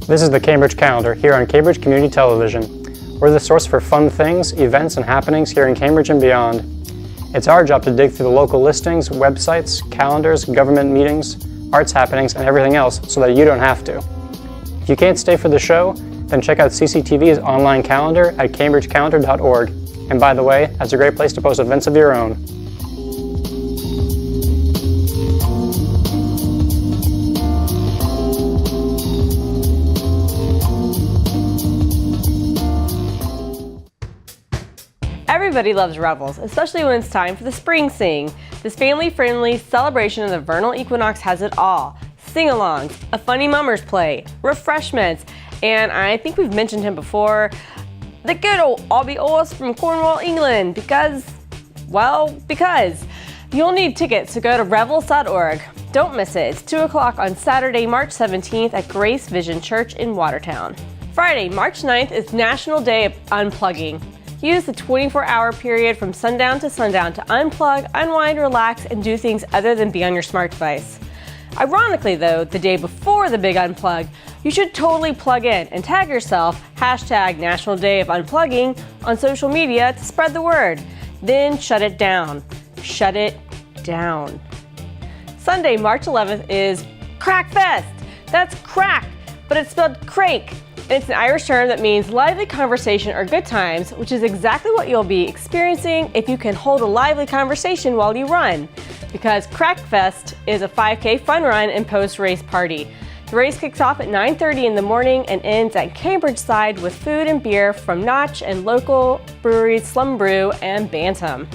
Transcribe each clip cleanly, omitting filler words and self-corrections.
This is the Cambridge Calendar here on Cambridge Community Television. We're the source for fun things, events, and happenings here in Cambridge and beyond. It's our job to dig through the local listings, websites, calendars, government meetings, arts happenings, and everything else so that you don't have to. If you can't stay for the show, then check out CCTV's online calendar at cambridgecalendar.org. And by the way, that's a great place to post events of your own. Everybody loves revels, especially when it's time for the spring sing. This family-friendly celebration of the vernal equinox has it all. Sing-alongs, a funny mummers play, refreshments, and I think we've mentioned him before, the good old Obby Oz from Cornwall, England, because you'll need tickets to go to revels.org. Don't miss it. It's 2 o'clock on Saturday, March 17th at Grace Vision Church in Watertown. Friday, March 9th is National Day of Unplugging. Use the 24-hour period from sundown to unplug, unwind, relax, and do things other than be on your smart device. Ironically though, the day before the big unplug, you should totally plug in and tag yourself #National Day of Unplugging on social media to spread the word. Then shut it down. Shut it down. Sunday, March 11th is Crack Fest. That's crack, but it's spelled crake. It's an Irish term that means lively conversation or good times, which is exactly what you'll be experiencing if you can hold a lively conversation while you run. Because Crackfest is a 5K fun run and post-race party. The race kicks off at 9:30 in the morning and ends at Cambridge side with food and beer from Notch and local breweries Slum Brew and Bantam.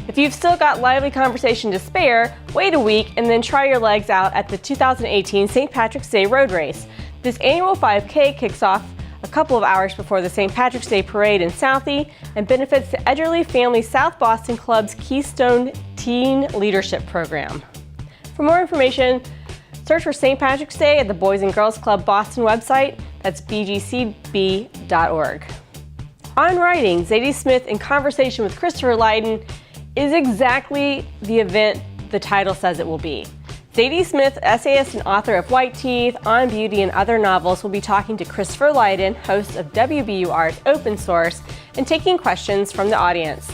If you've still got lively conversation to spare, wait a week and then try your legs out at the 2018 St. Patrick's Day Road Race. This annual 5K kicks off a couple of hours before the St. Patrick's Day Parade in Southie and benefits the Edgerly Family South Boston Club's Keystone Teen Leadership Program. For more information, search for St. Patrick's Day at the Boys and Girls Club Boston website. That's bgcb.org. On Writing, Zadie Smith in conversation with Christopher Lydon is exactly the event the title says it will be. Zadie Smith, essayist and author of White Teeth, On Beauty, and other novels, will be talking to Christopher Lydon, host of WBUR's Open Source, and taking questions from the audience.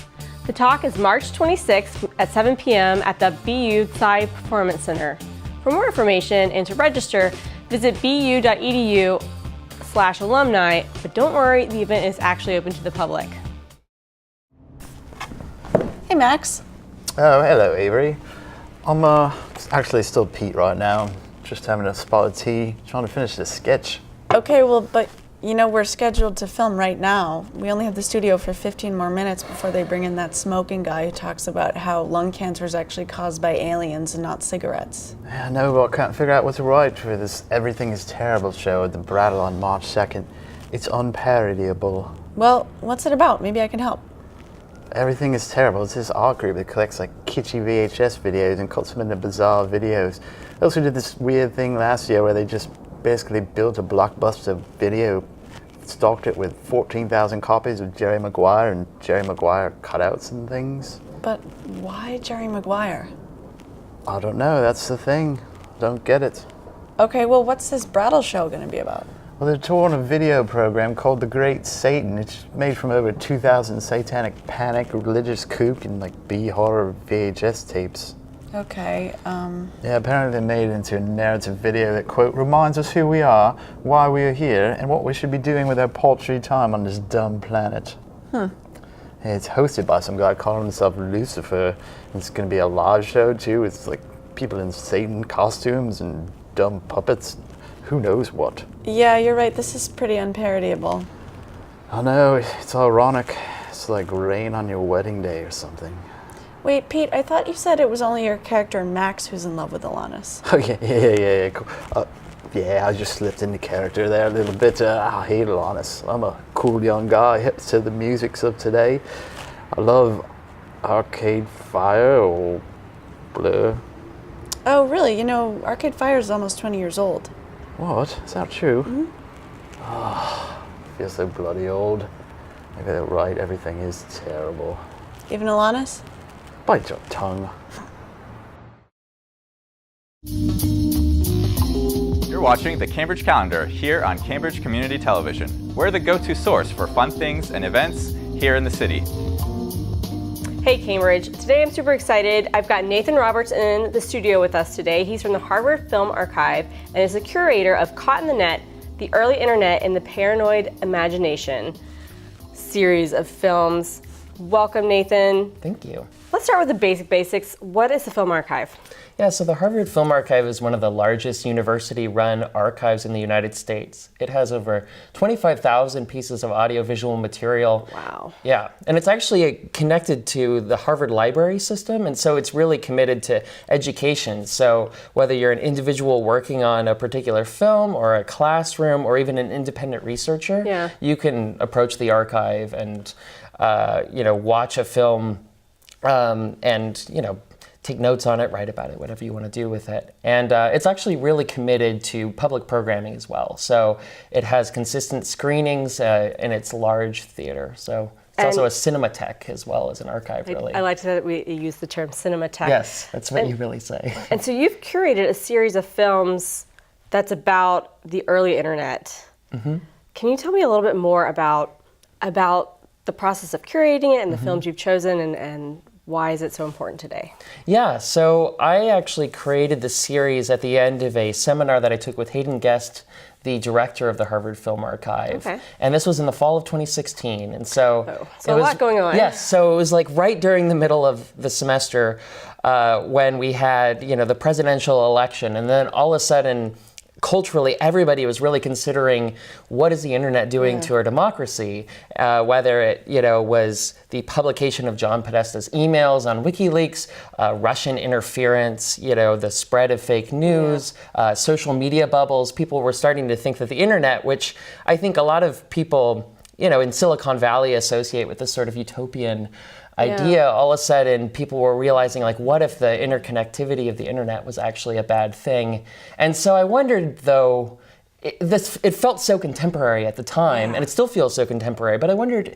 The talk is March 26th at 7 p.m. at the BU Psy Performance Center. For more information and to register, visit bu.edu/alumni, but don't worry, the event is actually open to the public. Hey, Max. Oh, hello, Avery. I'm actually still Pete right now. Just having a spot of tea, trying to finish this sketch. Okay, well, but you know, we're scheduled to film right now. We only have the studio for 15 more minutes before they bring in that smoking guy who talks about how lung cancer is actually caused by aliens and not cigarettes. Yeah, I know, but I can't figure out what to write for this Everything is Terrible show at the Brattle on March 2nd. It's unparodiable. Well, what's it about? Maybe I can help. Everything is Terrible. It's this art group that collects like kitschy VHS videos and cuts them into bizarre videos. They also did this weird thing last year where they just basically built a blockbuster video, stocked it with 14,000 copies of Jerry Maguire and Jerry Maguire cutouts and things. But why Jerry Maguire? I don't know, that's the thing. Don't get it. Okay, well, what's this Brattle show going to be about? Well, they're touring a video program called The Great Satan. It's made from over 2,000 satanic panic, religious kook, and like B-horror VHS tapes. Okay, Yeah, apparently they made it into a narrative video that, quote, reminds us who we are, why we are here, and what we should be doing with our paltry time on this dumb planet. Huh. And it's hosted by some guy calling himself Lucifer. It's going to be a live show, too, with like people in Satan costumes and dumb puppets. Who knows what. Yeah, you're right. This is pretty unparodiable. I know, it's ironic. It's like rain on your wedding day or something. Wait, Pete, I thought you said it was only your character Max who's in love with Alanis. Oh, yeah, cool. Yeah, I just slipped into character there a little bit. I hate Alanis. I'm a cool young guy, hip to the musics of today. I love Arcade Fire or Blur. Oh, really? You know, Arcade Fire is almost 20 years old. What? Is that true? Mm-hmm. Oh, feels so bloody old. Maybe they're right, everything is terrible. Even Alanis? Bite your tongue. You're You're watching the Cambridge Calendar here on Cambridge Community Television. We're the go-to source for fun things and events here in the city. Hey Cambridge, today I'm super excited. I've got Nathan Roberts in the studio with us today. He's from the Harvard Film Archive and is the curator of Caught in the Net, the Early Internet and the Paranoid Imagination series of films. Welcome, Nathan. Thank you. Let's start with the basics. What is the Film Archive? Yeah, so the Harvard Film Archive is one of the largest university-run archives in the United States. It has over 25,000 pieces of audiovisual material. Wow. Yeah, and it's actually connected to the Harvard library system, and so it's really committed to education. So whether you're an individual working on a particular film or a classroom or even an independent researcher, you can approach the archive and watch a film and take notes on it, write about it, whatever you want to do with it. And it's actually really committed to public programming as well. So it has consistent screenings in its large theater. So it's also a cinematheque as well as an archive, really. I like that we use the term cinematheque. Yes, that's what you really say. And so you've curated a series of films that's about the early internet. Mm-hmm. Can you tell me a little bit more about the process of curating it and the films you've chosen and why is it so important today? Yeah, so I actually created the series at the end of a seminar that I took with Hayden Guest, the director of the Harvard Film Archive. Okay. And this was in the fall of 2016. And so a lot going on. Yes, so it was like right during the middle of the semester when we had, the presidential election. And then all of a sudden, culturally, everybody was really considering what is the internet doing to our democracy, whether it was the publication of John Podesta's emails on WikiLeaks, Russian interference, the spread of fake news, social media bubbles. People were starting to think that the internet, which I think a lot of people in Silicon Valley associate with this sort of utopian idea, all of a sudden people were realizing, what if the interconnectivity of the internet was actually a bad thing? And so I wondered, though, it felt so contemporary at the time, and it still feels so contemporary, but I wondered,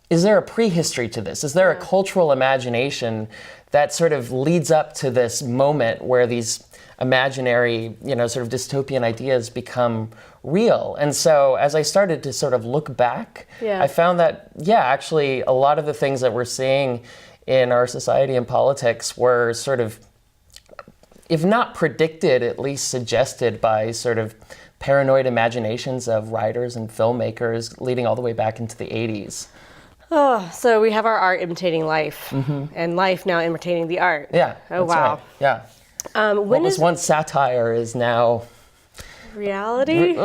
is there a prehistory to this? Is there a cultural imagination that sort of leads up to this moment where these imaginary, sort of dystopian ideas become real? And so as I started to sort of look back, I found that, actually a lot of the things that we're seeing in our society and politics were sort of, if not predicted, at least suggested by sort of paranoid imaginations of writers and filmmakers leading all the way back into the 80s. Oh, so we have our art imitating life, and life now imitating the art. Yeah. Oh, wow. Right. Yeah. What was once satire is now reality?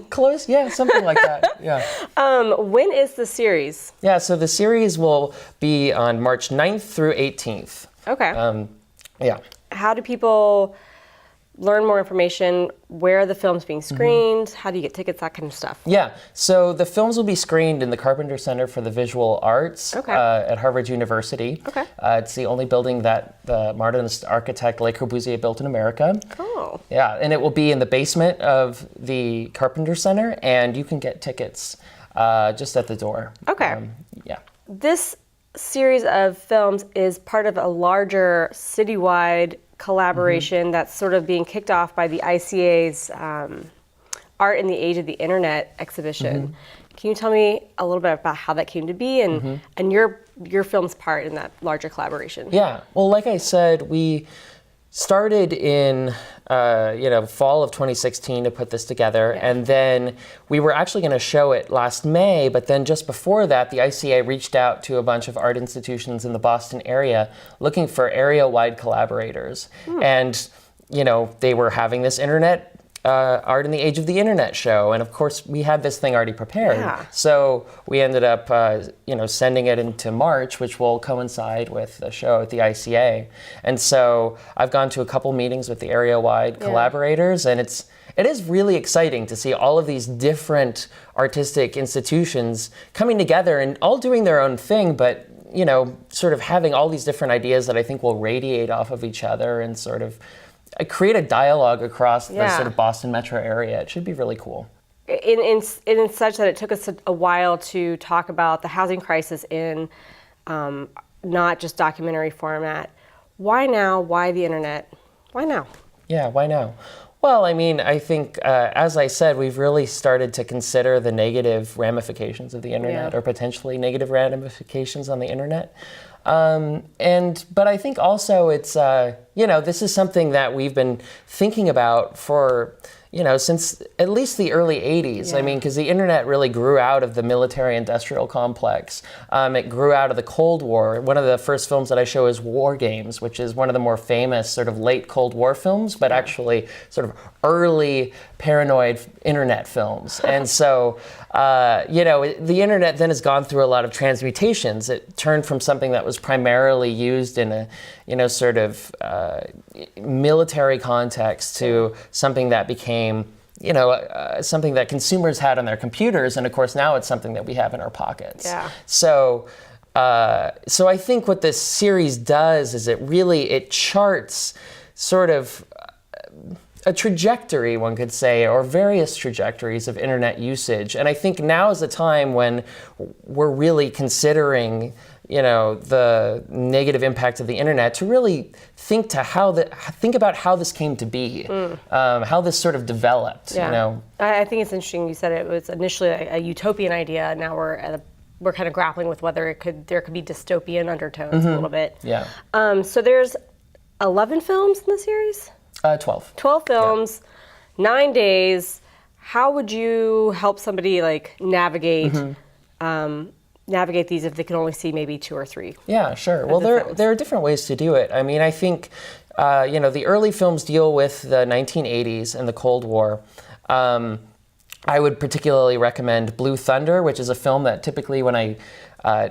Close, something like that. Yeah. When is the series? Yeah, so the series will be on March 9th through 18th. Okay. Yeah. How do people learn more information? Where are the films being screened? How do you get tickets? That kind of stuff. Yeah, so the films will be screened in the Carpenter Center for the Visual Arts at Harvard University. Okay. It's the only building that the modernist architect Le Corbusier built in America. Oh. Yeah, and it will be in the basement of the Carpenter Center, and you can get tickets just at the door. Okay. Yeah. This series of films is part of a larger citywide collaboration that's sort of being kicked off by the ICA's Art in the Age of the Internet exhibition. Can you tell me a little bit about how that came to be and your film's part in that larger collaboration? Yeah, well, like I said, we started in fall of 2016 to put this together, and then we were actually going to show it last May, but then just before that, the ICA reached out to a bunch of art institutions in the Boston area looking for area-wide collaborators. And, they were having this Art in the Age of the Internet show, and of course we had this thing already prepared. Yeah. So we ended up, sending it into March, which will coincide with the show at the ICA. And so I've gone to a couple meetings with the area-wide collaborators, and it is really exciting to see all of these different artistic institutions coming together and all doing their own thing, but sort of having all these different ideas that I think will radiate off of each other and sort of create a dialogue across the sort of Boston metro area. It should be really cool. In such that it took us a while to talk about the housing crisis in not just documentary format. Why now? Why the internet? Why now? Yeah, why now? Well, I mean, I think, as I said, we've really started to consider the negative ramifications of the internet, or potentially negative ramifications on the internet. But I think also it's, this is something that we've been thinking about for, since at least the early 80s. I mean, because the internet really grew out of the military-industrial complex. It grew out of the Cold War. One of the first films that I show is War Games, which is one of the more famous sort of late Cold War films, but actually sort of early paranoid internet films. And so, the internet then has gone through a lot of transmutations. It turned from something that was primarily used in a, sort of military context to something that became, something that consumers had on their computers. And of course, now it's something that we have in our pockets. Yeah. So I think what this series does is it charts sort of a trajectory, one could say, or various trajectories of internet usage. And I think now is the time when we're really considering, the negative impact of the internet to really think about how this came to be, how this sort of developed. I think it's interesting. You said it was initially a utopian idea. Now we're kind of grappling with whether there could be dystopian undertones a little bit. Yeah. So there's 11 films in the series? 12. 12 films, 9 days. How would you help somebody navigate navigate these if they can only see maybe 2 or 3? Yeah, sure. Well, there are different ways to do it. I mean, I think the early films deal with the 1980s and the Cold War. I would particularly recommend Blue Thunder, which is a film that typically when I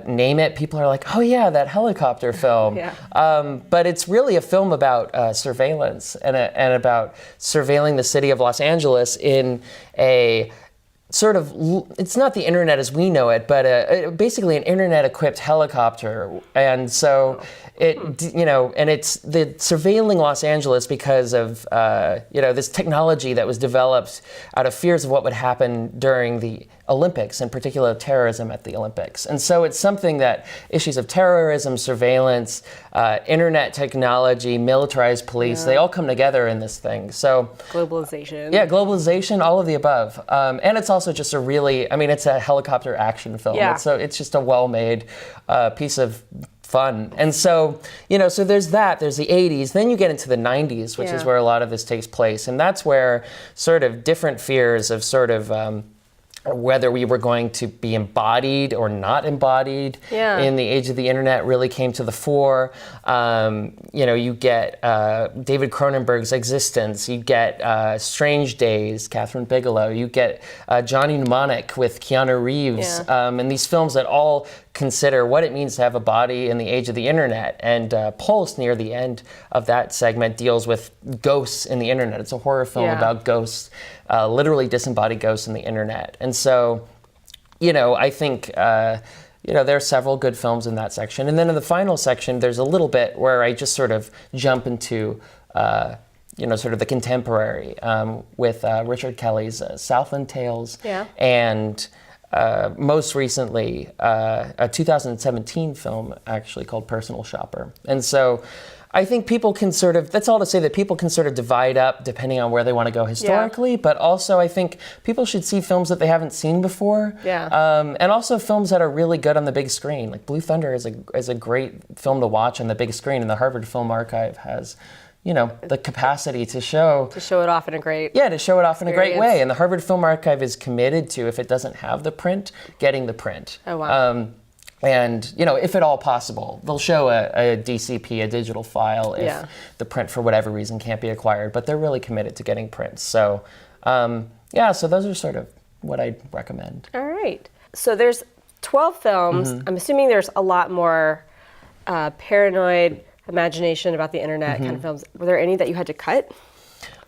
name it, people are like, oh yeah, that helicopter film. But it's really a film about surveillance and about surveilling the city of Los Angeles in a sort of, it's not the internet as we know it, but basically an internet-equipped helicopter. And so and it's the surveilling Los Angeles because of, this technology that was developed out of fears of what would happen during the Olympics, in particular terrorism at the Olympics. And so it's something that issues of terrorism, surveillance, internet technology, militarized police, they all come together in this thing. So globalization. Yeah, globalization, all of the above. And it's also just it's a helicopter action film. Yeah. It's just a well-made piece of fun. And so, so there's that, there's the 80s, then you get into the 90s, which is where a lot of this takes place. And that's where sort of different fears of sort of whether we were going to be embodied or not embodied in the age of the internet really came to the fore. You get David Cronenberg's Existence, you get Strange Days, Catherine Bigelow, you get Johnny Mnemonic with Keanu Reeves, and these films that all consider what it means to have a body in the age of the internet. And Pulse, near the end of that segment, deals with ghosts in the internet. It's a horror film about ghosts, literally disembodied ghosts in the internet. And so, I think, there are several good films in that section. And then in the final section, there's a little bit where I just sort of jump into, sort of the contemporary with Richard Kelly's Southland Tales. And most recently, a 2017 film actually called Personal Shopper. And so I think people can that's all to say that people can sort of divide up depending on where they want to go historically, but also I think people should see films that they haven't seen before. And also films that are really good on the big screen. Like Blue Thunder is a great film to watch on the big screen, and the Harvard Film Archive has the capacity to show it off in a great way. And the Harvard Film Archive is committed to, if it doesn't have the print, getting the print. Oh, wow. And, if at all possible, they'll show a DCP, a digital file, if the print for whatever reason can't be acquired, but they're really committed to getting prints. So, so those are sort of what I'd recommend. All right. So there's 12 films. I'm assuming there's a lot more paranoid imagination about the internet kind of films. Were there any that you had to cut?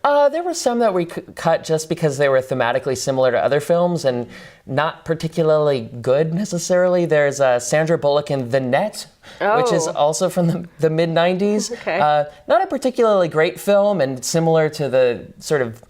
There were some that we cut just because they were thematically similar to other films and not particularly good necessarily. There's Sandra Bullock in The Net, which is also from the mid-90s. Okay. Not a particularly great film and similar to the sort of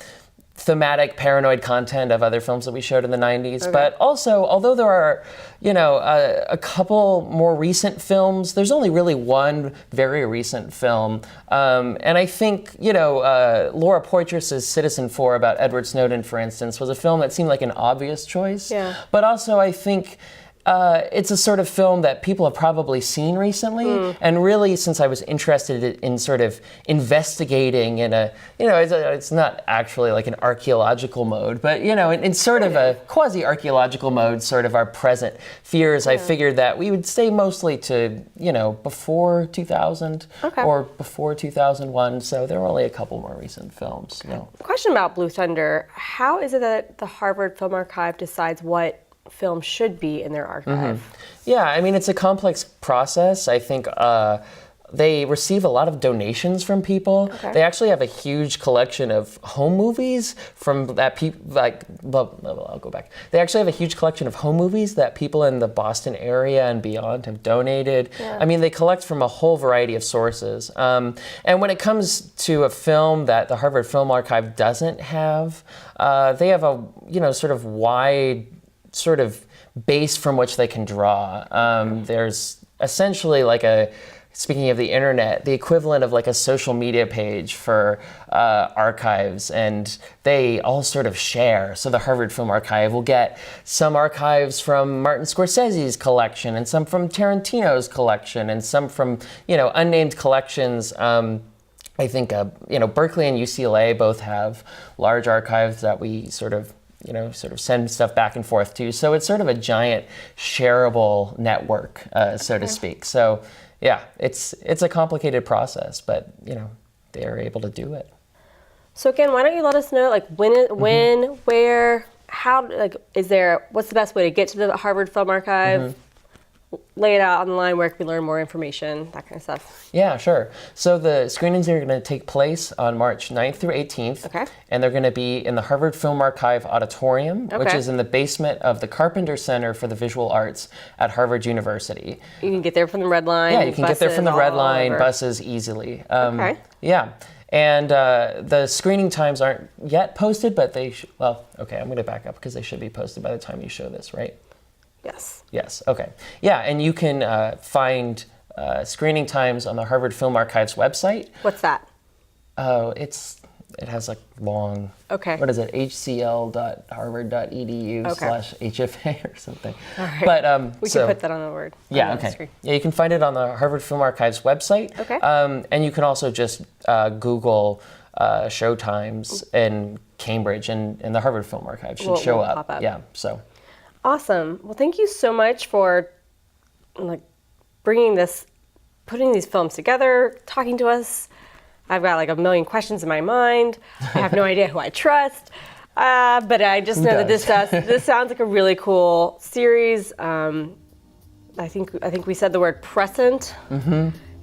thematic paranoid content of other films that we showed in the 90s. But also, although there are, a couple more recent films, there's only really one very recent film. And I think, Laura Poitras's Citizen 4 about Edward Snowden, for instance, was a film that seemed like an obvious choice. Yeah. But also, I think it's a sort of film that people have probably seen recently, and really, since I was interested in sort of investigating in a, it's not actually like an archaeological mode, but in sort of a quasi-archaeological mode, sort of our present fears. I figured that we would stay mostly to before 2000 or before 2001. So there were only a couple more recent films. Question about Blue Thunder: how is it that the Harvard Film Archive decides what film should be in their archive? Yeah, I mean, it's a complex process. I think they receive a lot of donations from people. They actually have a huge collection of home movies from that people I'll go back. They actually have a huge collection of home movies that people in the Boston area and beyond have donated. I mean, they collect from a whole variety of sources. And when it comes to a film that the Harvard Film Archive doesn't have, they have a sort of wide sort of base from which they can draw. There's essentially speaking of the internet, the equivalent of like a social media page for archives, and they all sort of share. So the Harvard Film Archive will get some archives from Martin Scorsese's collection, and some from Tarantino's collection, and some from, unnamed collections. I think, Berkeley and UCLA both have large archives that we sort of send stuff back and forth to. So it's sort of a giant shareable network, so to speak. So yeah, it's a complicated process, but they're able to do it. So again, why don't you let us know when, where, how, what's the best way to get to the Harvard Film Archive? Lay it out on the line, where can we learn more information, that kind of stuff. Yeah, sure. So the screenings are going to take place on March 9th through 18th. And they're going to be in the Harvard Film Archive Auditorium, which is in the basement of the Carpenter Center for the Visual Arts at Harvard University. You can get there from the Red Line. Yeah, you can get there from the Red Line, buses easily. Yeah. And the screening times aren't yet posted, but they I'm going to back up because they should be posted by the time you show this, right? Yes, okay. Yeah, and you can find screening times on the Harvard Film Archive's website. What's that? Oh, it has like long, what is it, hcl.harvard.edu/HFA or something. All right. But, we can put that on the word. Yeah, okay. Yeah, you can find it on the Harvard Film Archive's website. And you can also just Google show times in Cambridge, and the Harvard Film Archive should show up. Pop up. Yeah, so. Awesome. Well, thank you so much for putting these films together, talking to us. I've got a million questions in my mind. I have no idea who I trust, but I just know that this sounds like a really cool series. I think we said the word prescient.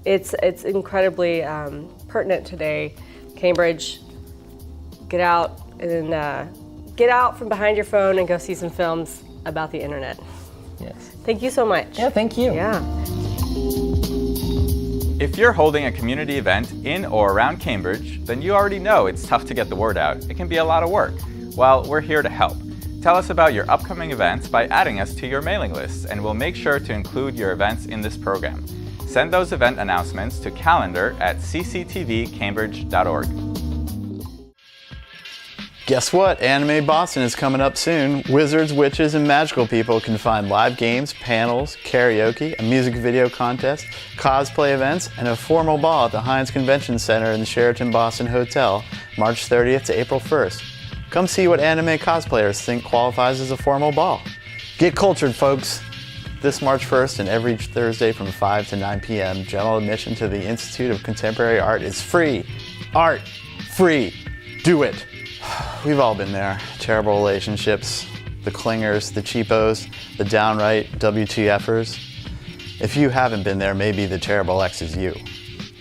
It's incredibly pertinent today. Cambridge, get out from behind your phone and go see some films about the internet. Yes. Thank you so much. Yeah, thank you. Yeah. If you're holding a community event in or around Cambridge, then you already know it's tough to get the word out. It can be a lot of work. Well, we're here to help. Tell us about your upcoming events by adding us to your mailing list, and we'll make sure to include your events in this program. Send those event announcements to calendar@cctvcambridge.org. Guess what? Anime Boston is coming up soon. Wizards, witches, and magical people can find live games, panels, karaoke, a music video contest, cosplay events, and a formal ball at the Heinz Convention Center in the Sheraton Boston Hotel, March 30th to April 1st. Come see what anime cosplayers think qualifies as a formal ball. Get cultured, folks! This March 1st and every Thursday from 5 to 9 p.m., general admission to the Institute of Contemporary Art is free. Art, free. Do it. We've all been there. Terrible relationships, the clingers, the cheapos, the downright WTFers. If you haven't been there, maybe the terrible X is you.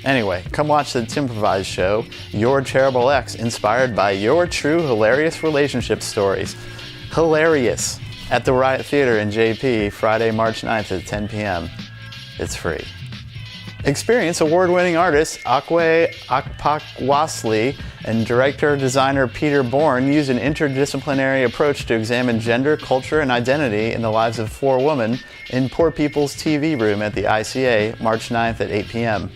Anyway, come watch the Timprovised show, Your Terrible X, inspired by your true hilarious relationship stories. Hilarious! At the Riot Theatre in JP, Friday, March 9th at 10 p.m. It's free. Experience award-winning artist Akwe Akpakwasli and director-designer Peter Bourne use an interdisciplinary approach to examine gender, culture, and identity in the lives of 4 women in Poor People's TV Room at the ICA, March 9th at 8 p.m.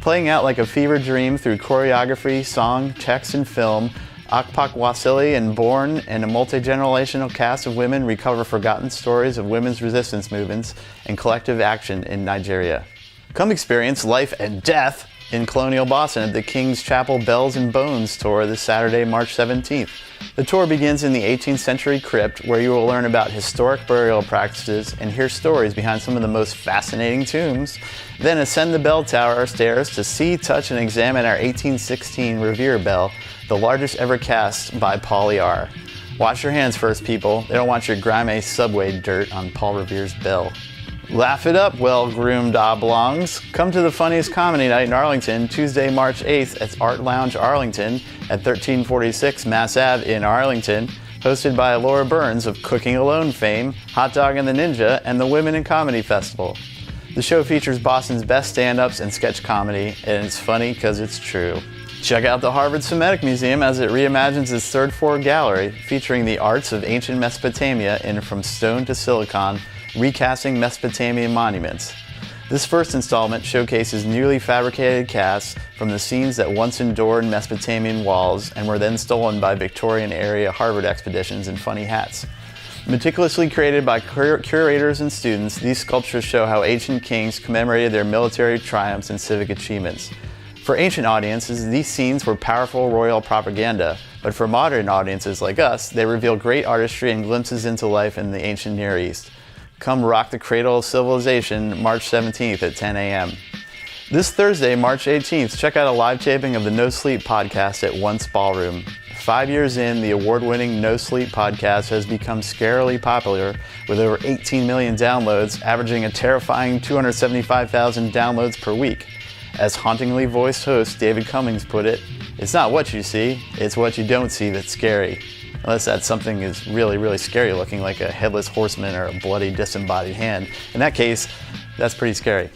Playing out like a fever dream through choreography, song, text, and film, Akpakwasili and Bourne and a multi-generational cast of women recover forgotten stories of women's resistance movements and collective action in Nigeria. Come experience life and death in colonial Boston at the King's Chapel Bells and Bones tour this Saturday, March 17th. The tour begins in the 18th century crypt, where you will learn about historic burial practices and hear stories behind some of the most fascinating tombs. Then ascend the bell tower stairs to see, touch, and examine our 1816 Revere bell, the largest ever cast by Paul E.R. Wash your hands first, people. They don't want your grimy subway dirt on Paul Revere's bell. Laugh it up, well-groomed oblongs. Come to the funniest comedy night in Arlington, Tuesday, March 8th at Art Lounge Arlington at 1346 Mass Ave in Arlington, hosted by Laura Burns of Cooking Alone fame, Hot Dog and the Ninja, and the Women in Comedy Festival. The show features Boston's best stand-ups and sketch comedy, and it's funny because it's true. Check out the Harvard Semitic Museum as it reimagines its third-floor gallery, featuring the arts of ancient Mesopotamia in From Stone to Silicon, recasting Mesopotamian monuments. This first installment showcases newly fabricated casts from the scenes that once endured Mesopotamian walls and were then stolen by Victorian-era Harvard expeditions in funny hats. Meticulously created by curators and students, these sculptures show how ancient kings commemorated their military triumphs and civic achievements. For ancient audiences, these scenes were powerful royal propaganda, but for modern audiences like us, they reveal great artistry and glimpses into life in the ancient Near East. Come rock the cradle of civilization, March 17th at 10 a.m. This Thursday, March 18th, check out a live taping of the No Sleep podcast at Once Ballroom. 5 years in, the award-winning No Sleep podcast has become scarily popular with over 18 million downloads, averaging a terrifying 275,000 downloads per week. As hauntingly voiced host David Cummings put it, it's not what you see, it's what you don't see that's scary. Unless that something is really, really scary looking, like a headless horseman or a bloody disembodied hand. In that case, that's pretty scary.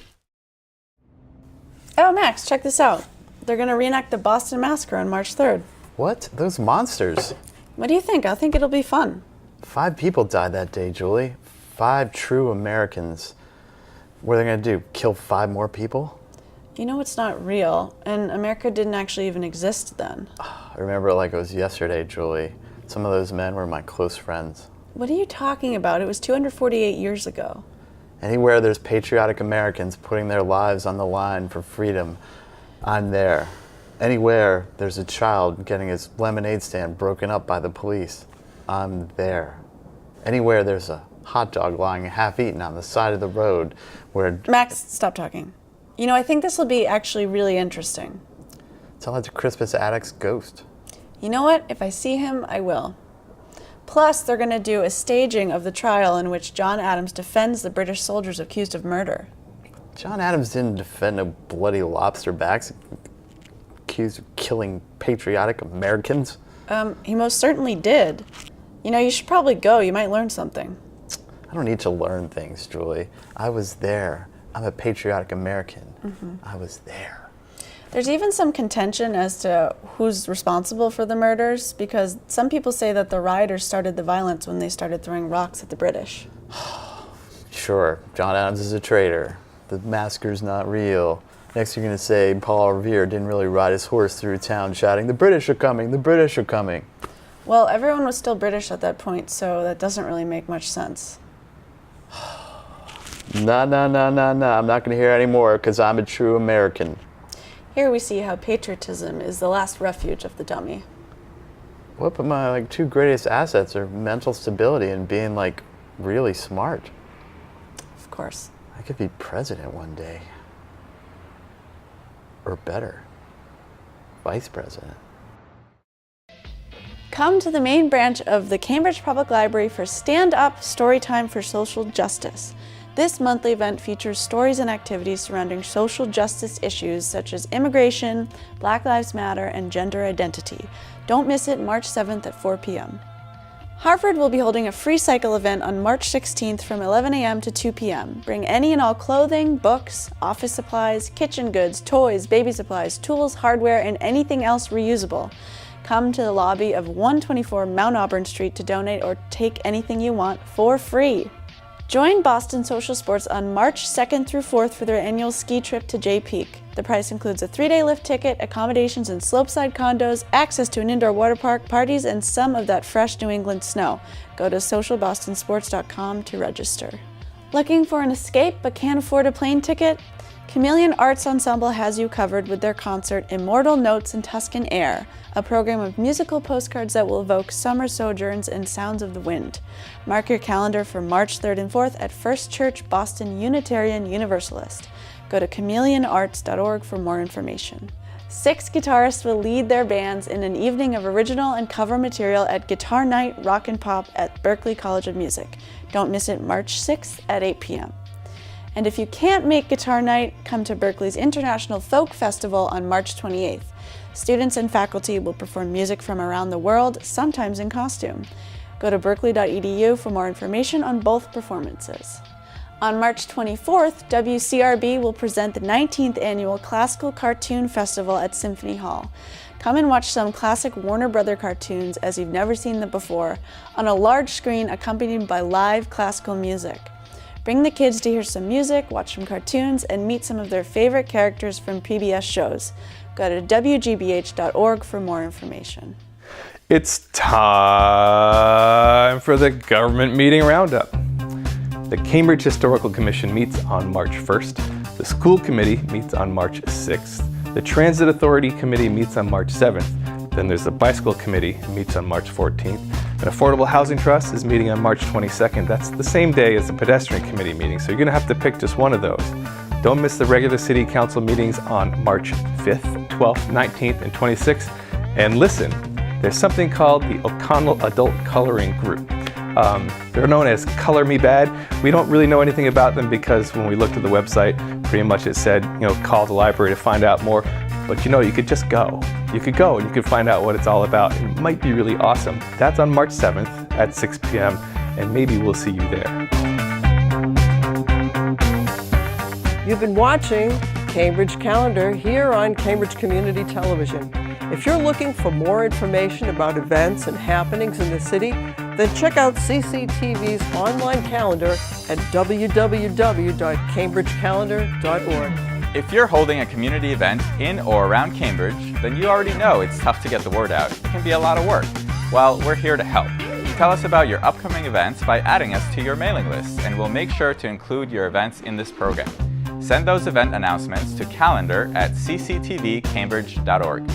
Oh, Max, check this out. They're going to reenact the Boston Massacre on March 3rd. What? Those monsters? What do you think? I think it'll be fun. 5 people died that day, Julie. 5 true Americans. What are they going to do, kill 5 more people? You know it's not real, and America didn't actually even exist then. I remember it like it was yesterday, Julie. Some of those men were my close friends. What are you talking about? It was 248 years ago. Anywhere there's patriotic Americans putting their lives on the line for freedom, I'm there. Anywhere there's a child getting his lemonade stand broken up by the police, I'm there. Anywhere there's a hot dog lying half-eaten on the side of the road where... Max, stop talking. You know, I think this will be actually really interesting. Tell that to Crispus Attucks' ghost. You know what? If I see him, I will. Plus, they're going to do a staging of the trial in which John Adams defends the British soldiers accused of murder. John Adams didn't defend no bloody lobster backs accused of killing patriotic Americans. He most certainly did. You know, you should probably go. You might learn something. I don't need to learn things, Julie. I was there. I'm a patriotic American. I was there. There's even some contention as to who's responsible for the murders, because some people say that the rioters started the violence when they started throwing rocks at the British. Sure, John Adams is a traitor. The massacre's not real. Next you're going to say Paul Revere didn't really ride his horse through town shouting, "The British are coming, the British are coming." Well, everyone was still British at that point, so that doesn't really make much sense. Nah, I'm not going to hear any more because I'm a true American. Here we see how patriotism is the last refuge of the dummy. What, but my 2 greatest assets are mental stability and being really smart. Of course. I could be president one day. Or better, vice president. Come to the main branch of the Cambridge Public Library for Stand Up Storytime for Social Justice. This monthly event features stories and activities surrounding social justice issues such as immigration, Black Lives Matter, and gender identity. Don't miss it March 7th at 4 p.m. Harvard will be holding a free cycle event on March 16th from 11 a.m. to 2 p.m. Bring any and all clothing, books, office supplies, kitchen goods, toys, baby supplies, tools, hardware, and anything else reusable. Come to the lobby of 124 Mount Auburn Street to donate or take anything you want for free. Join Boston Social Sports on March 2nd through 4th for their annual ski trip to Jay Peak. The price includes a 3-day lift ticket, accommodations in slopeside condos, access to an indoor water park, parties, and some of that fresh New England snow. Go to socialbostonsports.com to register. Looking for an escape but can't afford a plane ticket? Chameleon Arts Ensemble has you covered with their concert Immortal Notes in Tuscan Air, a program of musical postcards that will evoke summer sojourns and sounds of the wind. Mark your calendar for March 3rd and 4th at First Church Boston Unitarian Universalist. Go to chameleonarts.org for more information. 6 guitarists will lead their bands in an evening of original and cover material at Guitar Night Rock and Pop at Berklee College of Music. Don't miss it March 6th at 8 p.m. And if you can't make Guitar Night, come to Berklee's International Folk Festival on March 28th. Students and faculty will perform music from around the world, sometimes in costume. Go to berkeley.edu for more information on both performances. On March 24th, WCRB will present the 19th Annual Classical Cartoon Festival at Symphony Hall. Come and watch some classic Warner Brother cartoons as you've never seen them before, on a large screen accompanied by live classical music. Bring the kids to hear some music, watch some cartoons, and meet some of their favorite characters from PBS shows. Go to wgbh.org for more information. It's time for the government meeting roundup. The Cambridge Historical Commission meets on March 1st. The School Committee meets on March 6th. The Transit Authority Committee meets on March 7th. Then there's the Bicycle Committee, meets on March 14th. An Affordable Housing Trust is meeting on March 22nd. That's the same day as the Pedestrian Committee meeting, so you're going to have to pick just one of those. Don't miss the regular City Council meetings on March 5th, 12th, 19th, and 26th. And listen, there's something called the O'Connell Adult Coloring Group. They're known as Color Me Bad. We don't really know anything about them because when we looked at the website, pretty much it said, call the library to find out more. But you could just go. You could go and you could find out what it's all about. It might be really awesome. That's on March 7th at 6 p.m. and maybe we'll see you there. You've been watching Cambridge Calendar here on Cambridge Community Television. If you're looking for more information about events and happenings in the city, then check out CCTV's online calendar at www.cambridgecalendar.org. If you're holding a community event in or around Cambridge, then you already know it's tough to get the word out. It can be a lot of work. Well, we're here to help. Tell us about your upcoming events by adding us to your mailing list, and we'll make sure to include your events in this program. Send those event announcements to calendar@cctvcambridge.org.